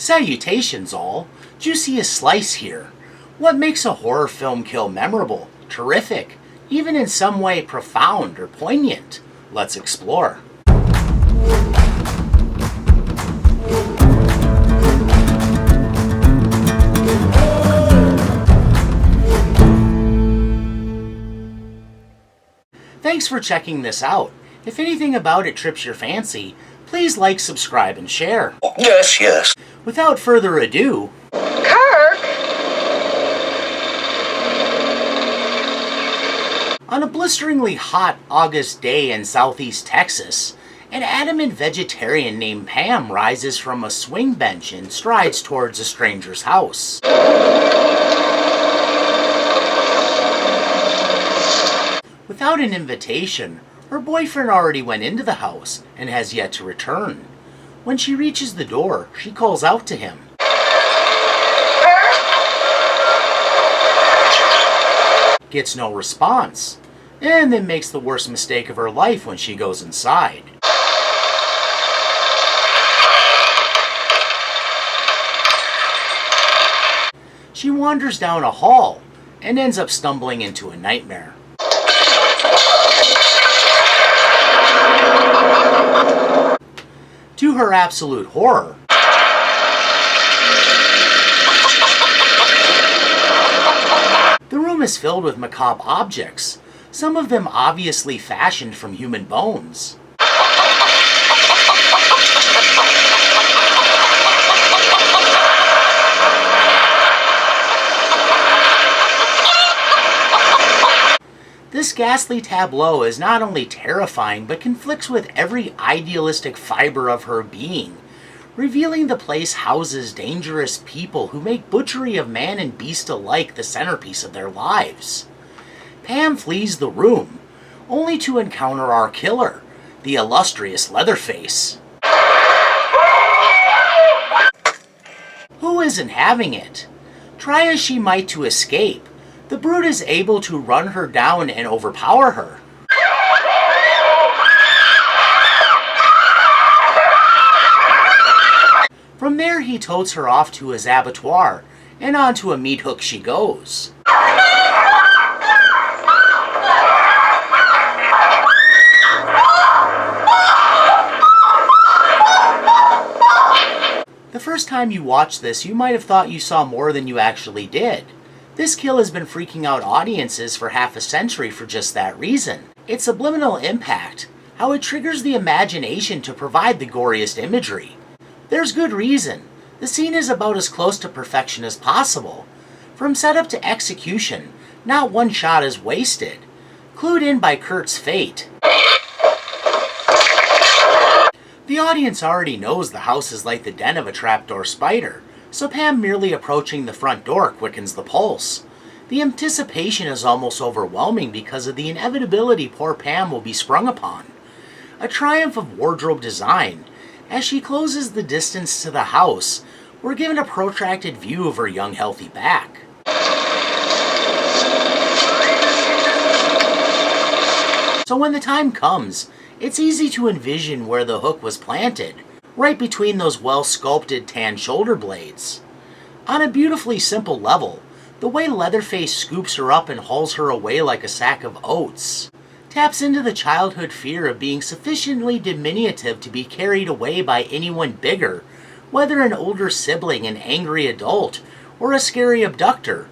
Salutations all! Juiciest slice here. What makes a horror film kill memorable, terrific, even in some way profound or poignant? Let's explore. Thanks for checking this out. If anything about it trips your fancy, please like, subscribe, and share. Yes. Without further ado... Kirk! On a blisteringly hot August day in southeast Texas, an adamant vegetarian named Pam rises from a swing bench and strides towards a stranger's house. Without an invitation, her boyfriend already went into the house and has yet to return. When she reaches the door, she calls out to him. Gets no response, and then makes the worst mistake of her life when she goes inside. She wanders down a hall and ends up stumbling into a nightmare. To her absolute horror, the room is filled with macabre objects, some of them obviously fashioned from human bones. This ghastly tableau is not only terrifying, but conflicts with every idealistic fiber of her being, revealing the place houses dangerous people who make butchery of man and beast alike the centerpiece of their lives. Pam flees the room, only to encounter our killer, the illustrious Leatherface. Who isn't having it? Try as she might to escape, the brute is able to run her down and overpower her. From there he totes her off to his abattoir, and onto a meat hook she goes. The first time you watched this, you might have thought you saw more than you actually did. This kill has been freaking out audiences for half a century for just that reason. Its subliminal impact, how it triggers the imagination to provide the goriest imagery. There's good reason. The scene is about as close to perfection as possible. From setup to execution, not one shot is wasted. Clued in by Kurt's fate. The audience already knows the house is like the den of a trapdoor spider, so Pam merely approaching the front door quickens the pulse. The anticipation is almost overwhelming because of the inevitability poor Pam will be sprung upon. A triumph of wardrobe design. As she closes the distance to the house, we're given a protracted view of her young healthy back. So when the time comes, it's easy to envision where the hook was planted, right between those well-sculpted tan shoulder blades. On a beautifully simple level, the way Leatherface scoops her up and hauls her away like a sack of oats taps into the childhood fear of being sufficiently diminutive to be carried away by anyone bigger, whether an older sibling, an angry adult, or a scary abductor,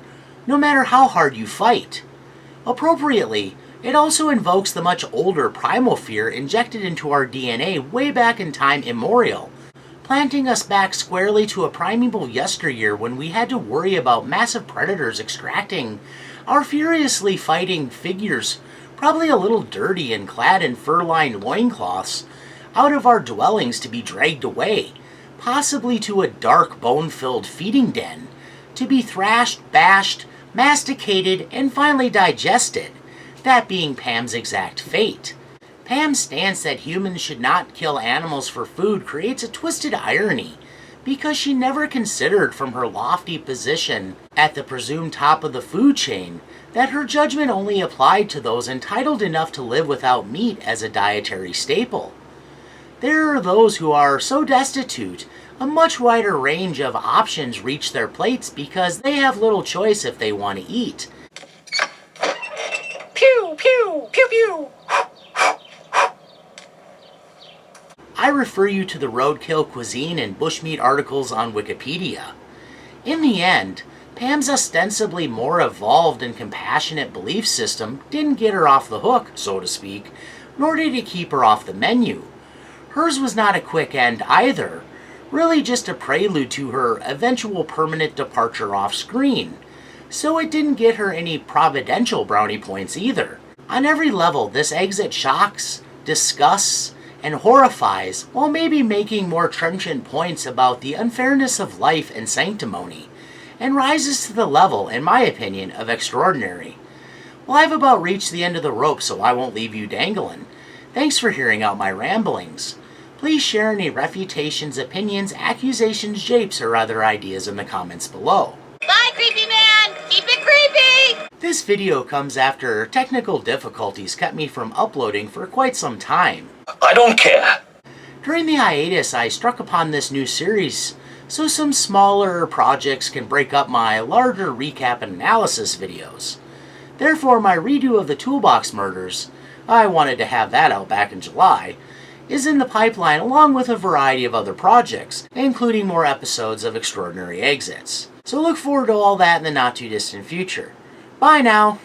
no matter how hard you fight. Appropriately, it also invokes the much older primal fear injected into our DNA way back in time immemorial, planting us back squarely to a primeval yesteryear when we had to worry about massive predators extracting our furiously fighting figures, probably a little dirty and clad in fur-lined loincloths, out of our dwellings to be dragged away, possibly to a dark bone-filled feeding den, to be thrashed, bashed, masticated, and finally digested. That being Pam's exact fate. Pam's stance that humans should not kill animals for food creates a twisted irony, because she never considered from her lofty position at the presumed top of the food chain that her judgment only applied to those entitled enough to live without meat as a dietary staple. There are those who are so destitute a much wider range of options reach their plates because they have little choice if they want to eat. Pew, pew, pew, pew. I refer you to the roadkill cuisine and bushmeat articles on Wikipedia. In the end, Pam's ostensibly more evolved and compassionate belief system didn't get her off the hook, so to speak, nor did it keep her off the menu. Hers was not a quick end either, really just a prelude to her eventual permanent departure off screen, so it didn't get her any providential brownie points either. On every level, this exit shocks, disgusts, and horrifies, while maybe making more trenchant points about the unfairness of life and sanctimony, and rises to the level, in my opinion, of extraordinary. Well, I've about reached the end of the rope, so I won't leave you dangling. Thanks for hearing out my ramblings. Please share any refutations, opinions, accusations, japes, or other ideas in the comments below. Bye, creepy man. Keep it creepy. This video comes after technical difficulties kept me from uploading for quite some time. I don't care. During the hiatus, I struck upon this new series, so some smaller projects can break up my larger recap and analysis videos. Therefore, my redo of the Toolbox Murders, I wanted to have that out back in July, is in the pipeline along with a variety of other projects, including more episodes of Extraordinary Exits. So look forward to all that in the not too distant future. Bye now!